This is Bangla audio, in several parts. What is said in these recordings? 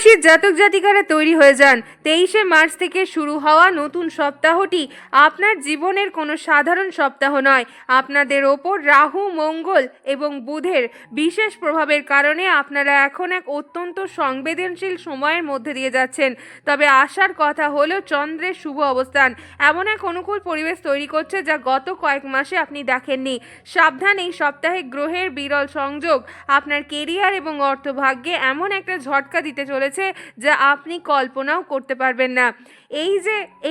রাশির জাতক জাতিকারা তৈরি হয়ে যান। 23শে মার্চ থেকে শুরু হওয়া নতুন সপ্তাহটি আপনার জীবনের কোনো সাধারণ সপ্তাহ নয়। আপনাদের ওপর রাহু, মঙ্গল এবং বুধের বিশেষ প্রভাবের কারণে আপনারা এখন এক অত্যন্ত সংবেদনশীল সময়ের মধ্যে দিয়ে যাচ্ছেন। তবে আশার কথা হলো চন্দ্রের শুভ অবস্থান এমন এক অনুকূল পরিবেশ তৈরি করছে যা গত কয়েক মাসে আপনি দেখেননি। সাবধান, এই সপ্তাহে গ্রহের বিরল সংযোগ আপনার কেরিয়ার এবং অর্থভাগ্যে এমন একটা ঝটকা দিতে চলেছে যা আপনি কল্পনাও করতে পারবেন না।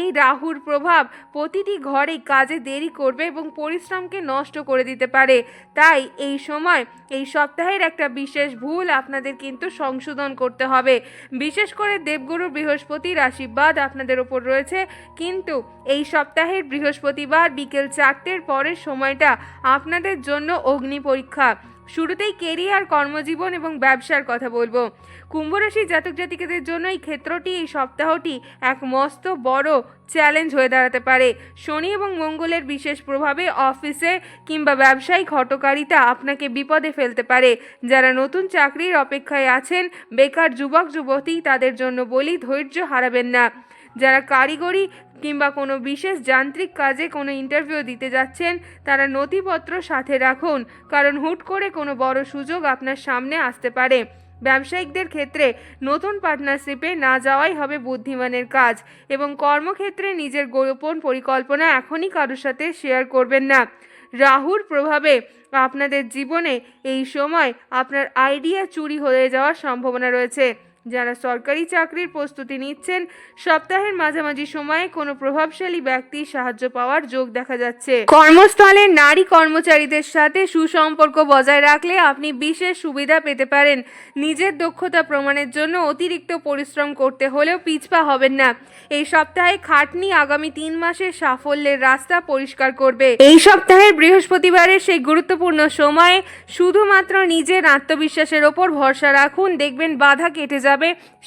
এই রাহুর প্রভাব প্রতিটি ঘরেই কাজে দেরি করবে এবং পরিশ্রমকে নষ্ট করে দিতে পারে। তাই এই সপ্তাহের একটা বিশেষ ভুল আপনাদের কিন্তু সংশোধন করতে হবে। বিশেষ করে দেবগুরু বৃহস্পতির আশীর্বাদ আপনাদের ওপর রয়েছে, কিন্তু এই সপ্তাহের বৃহস্পতিবার বিকেল 4টের পরের সময়টা আপনাদের জন্য অগ্নি পরীক্ষা। শুরুতেই কেরিয়ার, কর্মজীবন এবং ব্যবসার কথা বলবো। কুম্ভ রাশির জাতক জাতিকাদের জন্য এই সপ্তাহটি এক মস্ত বড় চ্যালেঞ্জ হয়ে দাঁড়াতে পারে। শনি এবং মঙ্গলের বিশেষ প্রভাবে অফিসে কিংবা ব্যবসায়িক হঠকারিতা আপনাকে বিপদে ফেলতে পারে। যারা নতুন চাকরির অপেক্ষায় আছেন, বেকার যুবক যুবতী, তাদের জন্য বলি ধৈর্য হারাবেন না। যারা কারিগরি কিংবা কোনো বিশেষ যান্ত্রিক কাজে কোনো ইন্টারভিউ দিতে যাচ্ছেন, তারা নথিপত্র সাথে রাখুন, কারণ হুট করে কোনো বড় সুযোগ আপনার সামনে আসতে পারে। ব্যবসায়িকদের ক্ষেত্রে নতুন পার্টনারশিপে না যাওয়াই হবে বুদ্ধিমানের কাজ এবং কর্মক্ষেত্রে নিজের গোপন পরিকল্পনা এখনই কারোর সাথে শেয়ার করবেন না। রাহুর প্রভাবে আপনাদের জীবনে এই সময় আপনার আইডিয়া চুরি হয়ে যাওয়ার সম্ভাবনা রয়েছে। যারা সরকারি চাকরির প্রস্তুতি নিচ্ছেন, সপ্তাহের মাঝামাঝি সময়ে কোনো প্রভাবশালী ব্যক্তির সাহায্য পাওয়ার যোগ দেখা যাচ্ছে। কর্মস্থলে নারী কর্মচারীদের সাথে সুসম্পর্ক বজায় রাখলে আপনি বিশেষ সুবিধা পেতে পারেন। নিজের দক্ষতা প্রমাণের জন্য অতিরিক্ত পরিশ্রম করতে হলেও পিছপা হবেন না। এই সপ্তাহে খাটনি আগামী 3 মাসের সাফল্যের রাস্তা পরিষ্কার করবে। এই সপ্তাহের বৃহস্পতিবারের সেই গুরুত্বপূর্ণ সময়ে শুধুমাত্র নিজের আত্মবিশ্বাসের ওপর ভরসা রাখুন, দেখবেন বাধা কেটে যাবে,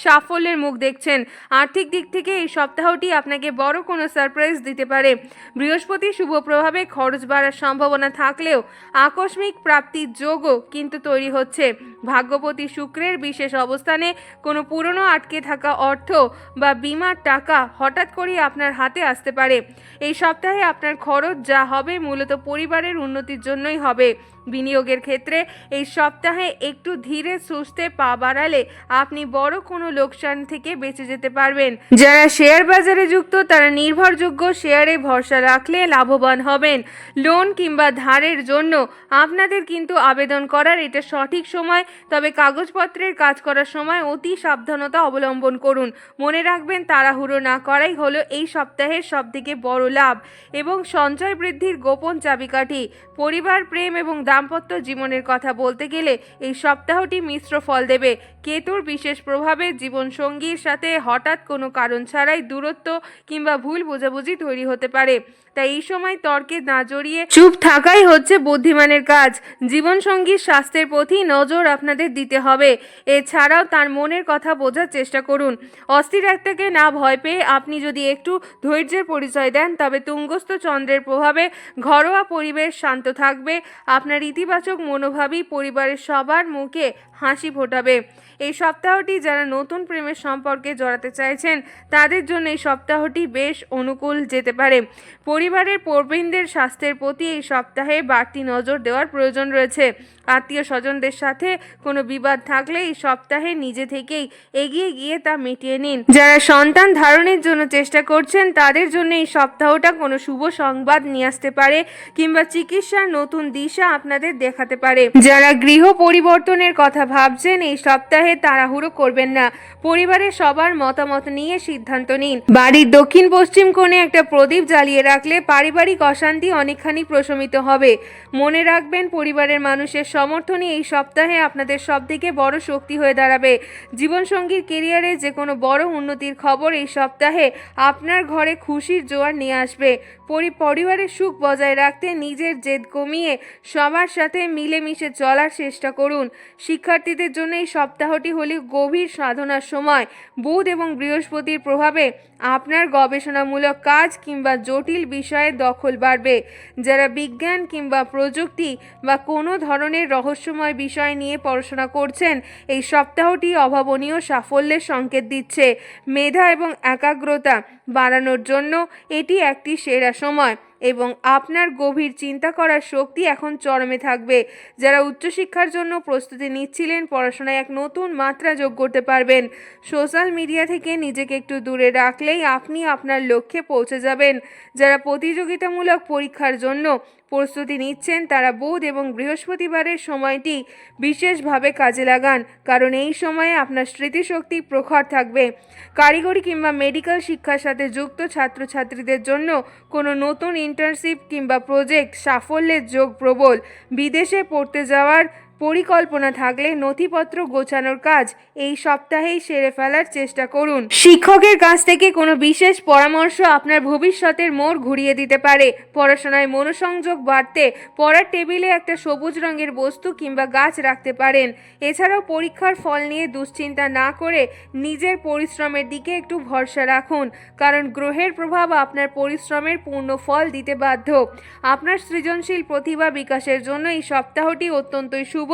সাফল্যের মুখ দেখছেন। আর্থিক দিক থেকে এই সপ্তাহটি আপনাকে বড় কোনো সারপ্রাইজ দিতে পারে। বৃহস্পতির শুভ প্রভাবে খরচ বাড়ার সম্ভাবনা থাকলেও আকস্মিক প্রাপ্তির যোগও কিন্তু তৈরি হচ্ছে। ভাগ্যপতি শুক্রের বিশেষ অবস্থানে কোনো পুরনো আটকে থাকা অর্থ বা বীমার টাকা হঠাৎ করেই আপনার হাতে আসতে পারে। এই সপ্তাহে আপনার খরচ যা হবে মূলত পরিবারের উন্নতির জন্যই হবে। বিনিয়োগের ক্ষেত্রে এই সপ্তাহে একটু ধীরে সুস্থে পা বাড়ালে আপনি বড় কোনো লোকসান থেকে বেঁচে যেতে পারবেন। যারা শেয়ার বাজারে যুক্ত, তারা নির্ভরযোগ্য শেয়ারে ভরসা রাখলে লাভবান হবেন। লোন কিংবা ধারের জন্য আপনাদের কিন্তু আবেদন করার এটা সঠিক সময়, তবে কাগজপত্রের কাজ করার সময় অতি সাবধানতা অবলম্বন করুন। মনে রাখবেন, তাড়াহুড়ো না করাই হলো এই সপ্তাহের সবথেকে বড় লাভ এবং সঞ্চয় বৃদ্ধির গোপন চাবিকাঠি। পরিবার, প্রেম এবং দাম্পত্য জীবনের কথা বলতে গেলে এই সপ্তাহটি মিশ্র ফল দেবে। কেতুর বিশেষ প্রভাবে জীবনসঙ্গীর সাথে হঠাৎ কোনো কারণ ছাড়াই দূরত্ব কিংবা ভুল বোঝাবুঝি তৈরি হতে পারে। তাই এই সময় তর্কে না জড়িয়ে চুপ থাকাই হচ্ছে বুদ্ধিমানের কাজ। জীবনসঙ্গীর স্বাস্থ্যের প্রতি নজর আপনাদের দিতে হবে। এছাড়াও তার মনের কথা বোঝার চেষ্টা করুন। অস্থির একটাকে না ভয় পেয়ে আপনি যদি একটু ধৈর্যের পরিচয় দেন, তবে তুঙ্গস্থ চন্দ্রের প্রভাবে ঘরোয়া পরিবেশ শান্ত থাকবে। আপনার ইতিবাচক মনোভাবই পরিবারের সবার মুখে হাসি ফোটাবে। এই সপ্তাহটি যারা নতুন প্রেমের সম্পর্কে জড়াতে চাইছেন, তাদের জন্য এই সপ্তাহটি বেশ অনুকূল যেতে পারে। পরিবারের প্রবীণদের স্বাস্থ্যের প্রতি এই সপ্তাহে বাড়তি নজর দেওয়ার প্রয়োজন রয়েছে। আত্মীয় স্বজনদের সাথে কোনো বিবাদ থাকলে এই সপ্তাহে নিজে থেকেই এগিয়ে গিয়ে তা মিটিয়ে নিন। যারা সন্তান ধারণের জন্য চেষ্টা করছেন, তাদের জন্য এই সপ্তাহটা কোনো শুভ সংবাদ নিয়ে আসতে পারে কিংবা চিকিৎসার নতুন দিশা আপনাদের দেখাতে পারে। যারা গৃহ পরিবর্তনের কথা ভাবছেন, এই সপ্তাহে তাড়াহুড়ো করবেন না। পরিবারের সবার মতামত নিয়ে সিদ্ধান্ত নিন। বাড়ির দক্ষিণ পশ্চিম কোণে একটা প্রদীপ জ্বালিয়ে রাখলে পারিবারিক অশান্তি অনেকখানি প্রশমিত হবে। মনে রাখবেন, পরিবারের মানুষের সমর্থনই এই সপ্তাহে আপনাদের সবথেকে বড় শক্তি হয়ে দাঁড়াবে। জীবনসঙ্গীর কেরিয়ারে যে কোনো বড় উন্নতির খবর এই সপ্তাহে আপনার ঘরে খুশির জোয়ার নিয়ে আসবে। পরিবারের সুখ বজায় রাখতে নিজের জেদ কমিয়ে সবার সাথে মিলেমিশে চলার চেষ্টা করুন। শিক্ষার্থীদের জন্য এই সপ্তাহ সপ্তাহটি হল গভীর সাধনার সময়। বুধ এবং বৃহস্পতির প্রভাবে আপনার গবেষণামূলক কাজ কিংবা জটিল বিষয়ে দখল বাড়বে। যারা বিজ্ঞান কিংবা প্রযুক্তি বা কোনো ধরনের রহস্যময় বিষয় নিয়ে পড়াশোনা করছেন, এই সপ্তাহটি অভাবনীয় সাফল্যের সংকেত দিচ্ছে। মেধা এবং একাগ্রতা বাড়ানোর জন্য এটি একটি সেরা সময় এবং আপনার গভীর চিন্তা করার শক্তি এখন চরমে থাকবে। যারা উচ্চশিক্ষার জন্য প্রস্তুতি নিচ্ছিলেন, পড়াশোনায় এক নতুন মাত্রা যোগ করতে পারবেন। সোশ্যাল মিডিয়া থেকে নিজেকে একটু দূরে রাখলেই আপনি আপনার লক্ষ্যে পৌঁছে যাবেন। যারা প্রতিযোগিতামূলক পরীক্ষার জন্য প্রস্তুতি নিচ্ছেন, তারা বুধ এবং বৃহস্পতিবারের সময়টি বিশেষভাবে কাজে লাগান, কারণ এই সময়ে আপনার স্মৃতিশক্তি প্রখর থাকবে। কারিগরি কিংবা মেডিকেল শিক্ষার সাথে যুক্ত ছাত্রছাত্রীদের জন্য কোনো নতুন ইন্টার্নশিপ কিংবা প্রজেক্ট সাফল্যের যোগ প্রবল। বিদেশে পড়তে যাওয়ার পরিকল্পনা থাকলে নথিপত্র গোছানোর কাজ এই সপ্তাহেই সেরে ফেলার চেষ্টা করুন। শিক্ষকের কাছ থেকে কোনো বিশেষ পরামর্শ আপনার ভবিষ্যতের মোড় ঘুরিয়ে দিতে পারে। পড়াশোনায় মনোসংযোগ বাড়তে পড়ার টেবিলে একটা সবুজ রঙের বস্তু কিংবা গাছ রাখতে পারেন। এছাড়াও পরীক্ষার ফল নিয়ে দুশ্চিন্তা না করে নিজের পরিশ্রমের দিকে একটু ভরসা রাখুন, কারণ গ্রহের প্রভাব আপনার পরিশ্রমের পূর্ণ ফল দিতে বাধ্য। আপনার সৃজনশীল প্রতিভা বিকাশের জন্য এই সপ্তাহটি অত্যন্তই শুভ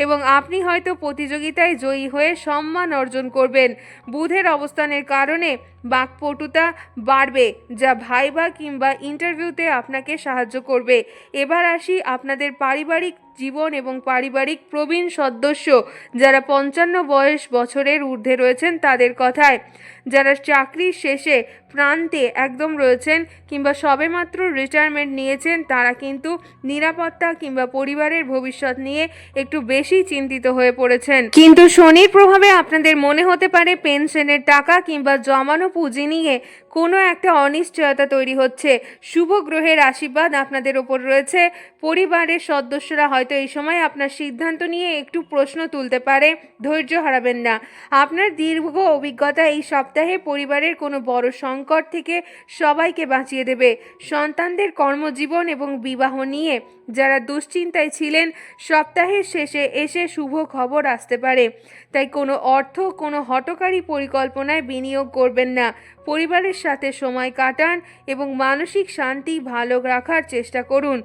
এবং আপনি হয়তো প্রতিযোগিতায় জয়ী হয়ে সম্মান অর্জন করবেন। বুধের অবস্থানের কারণে বাকপটুতা বাড়বে, যা ভাইভা কিংবা ইন্টারভিউতে আপনাকে সাহায্য করবে। এবার আসি আপনাদের পারিবারিক জীবন এবং পারিবারিক প্রবীণ সদস্য, যারা 55 বছরের ঊর্ধ্বে রয়েছেন তাদের কথায়। যারা চাকরির শেষে প্রান্তে একদম রয়েছেন কিংবা সবেমাত্র রিটায়ারমেন্ট নিয়েছেন, তারা কিন্তু নিরাপত্তা কিংবা পরিবারের ভবিষ্যৎ নিয়ে একটু বেশি চিন্তিত হয়ে পড়েছেন। কিন্তু শনির প্রভাবে আপনাদের মনে হতে পারে পেনশনের টাকা কিংবা জমানো পুঁজি নিয়ে কোনো একটা অনিশ্চয়তা তৈরি হচ্ছে। শুভ গ্রহের আশীর্বাদ আপনাদের ওপর রয়েছে। পরিবারের সদস্যরা হয়তো এই সময় আপনার সিদ্ধান্ত নিয়ে একটু প্রশ্ন তুলতে পারে। ধৈর্য হারাবেন না। আপনার দীর্ঘ অভিজ্ঞতা এই সপ্তাহে পরিবারের কোনো বড় সংকট থেকে সবাইকে বাঁচিয়ে দেবে। সন্তানদের কর্মজীবন এবং বিবাহ নিয়ে যারা দুশ্চিন্তায় ছিলেন, সপ্তাহের শেষে এসে শুভ খবর আসতে পারে। তাই কোনো কোনো হঠকারী পরিকল্পনায় বিনিয়োগ করবেন না। পরিবারের সাথে সময় কাটান এবং মানসিক শান্তি ভালো রাখার চেষ্টা করুন।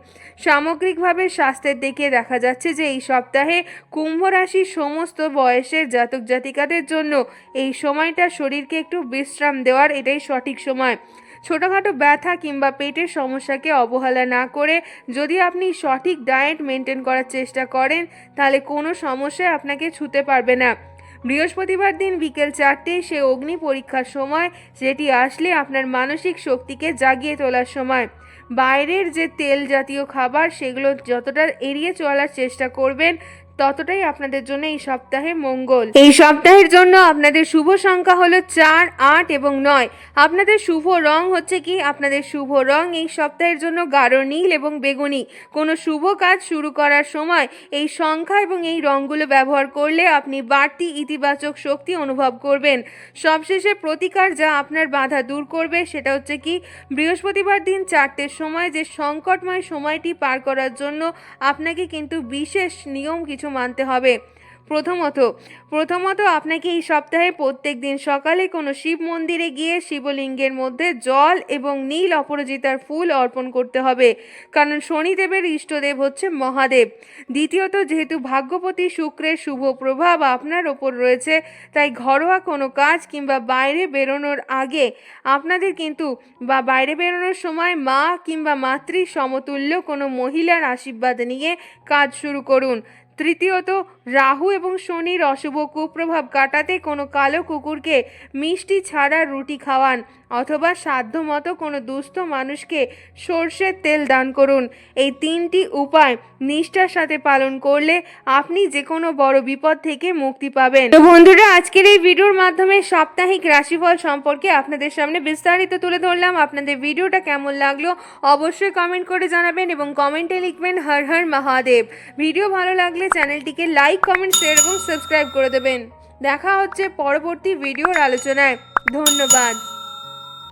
সামগ্রিকভাবে স্বাস্থ্যের দিকে দেখা যাচ্ছে যে এই সপ্তাহে কুম্ভ রাশির সমস্ত বয়সের জাতক জাতিকাদের জন্য এই সময়টা শরীরকে একটু বিশ্রাম দেওয়ার এটাই সঠিক সময়। ছোটোখাটো ব্যথা কিংবা পেটের সমস্যাকে অবহেলা না করে যদি আপনি সঠিক ডায়েট মেনটেন করার চেষ্টা করেন, তাহলে কোনো সমস্যায় আপনাকে ছুঁতে পারবে না। বৃহস্পতিবার দিন বিকেল 4টে সে অগ্নি পরীক্ষার সময়, যেটি আসলে আপনার মানসিক শক্তিকে জাগিয়ে তোলার সময়। বাইরের যে তেল জাতীয় খাবার, সেগুলো যতটা এড়িয়ে চলার চেষ্টা করবেন, ততটাই আপনাদের জন্য এই সপ্তাহে মঙ্গল। এই সপ্তাহের জন্য আপনাদের শুভ সংখ্যা হলো 4, 8 এবং 9। আপনাদের শুভ রং হচ্ছে কি, আপনাদের শুভ রং এই সপ্তাহের জন্য গাঢ় নীল এবং বেগুনি। কোনো শুভ কাজ শুরু করার সময় এই সংখ্যা এবং এই রঙগুলো ব্যবহার করলে আপনি বাড়তি ইতিবাচক শক্তি অনুভব করবেন। সবশেষে প্রতিকার যা আপনার বাধা দূর করবে, সেটা হচ্ছে কি, বৃহস্পতিবার দিন 4টের সময় যে সংকটময় সময়টি পার করার জন্য আপনাকে কিন্তু বিশেষ নিয়ম কিছু মানতে হবে। প্রথমত আপনাকে এই সপ্তাহে প্রত্যেক দিন সকালে কোনো শিব মন্দিরে গিয়ে শিবলিঙ্গের মধ্যে জল এবং নীল অপরাজিতার ফুল অর্পণ করতে হবে, কারণ শনিদেবের ইষ্টদেব হচ্ছে মহাদেব। দ্বিতীয়ত, যেহেতু ভাগ্যপতি শুক্রের শুভ প্রভাব আপনার ওপর রয়েছে, তাই ঘরোয়া কোনো কাজ কিংবা বাইরে বেরোনোর আগে আপনাদের কিন্তু বাইরে বেরোনোর সময় মা কিংবা মাতৃ সমতুল্য কোনো মহিলার আশীর্বাদ নিয়ে কাজ শুরু করুন। তৃতীয়ত, রাহু এবং শনির অশুভ কুপ্রভাব কাটাতে কোনো কালো কুকুরকে মিষ্টি ছাড়া রুটি খাওয়ান অথবা সাধ্যমতো কোনো দুস্থ মানুষকে সর্ষের তেল দান করুন। এই 3টি উপায় নিষ্ঠার সাথে পালন করলে আপনি যে কোনো বড় বিপদ থেকে মুক্তি পাবেন। তো বন্ধুরা, আজকের এই ভিডিওর মাধ্যমে সাপ্তাহিক রাশিফল সম্পর্কে আপনাদের সামনে বিস্তারিত তুলে ধরলাম। আপনাদের ভিডিওটা কেমন লাগলো অবশ্যই কমেন্ট করে জানাবেন এবং কমেন্টে লিখবেন হর হর মহাদেব। ভিডিও ভালো লাগলে চ্যানেলটিকে লাইক, কমেন্ট, শেয়ার এবং সাবস্ক্রাইব করে দেবেন। দেখা হচ্ছে পরবর্তী ভিডিওর আলোচনায়। ধন্যবাদ।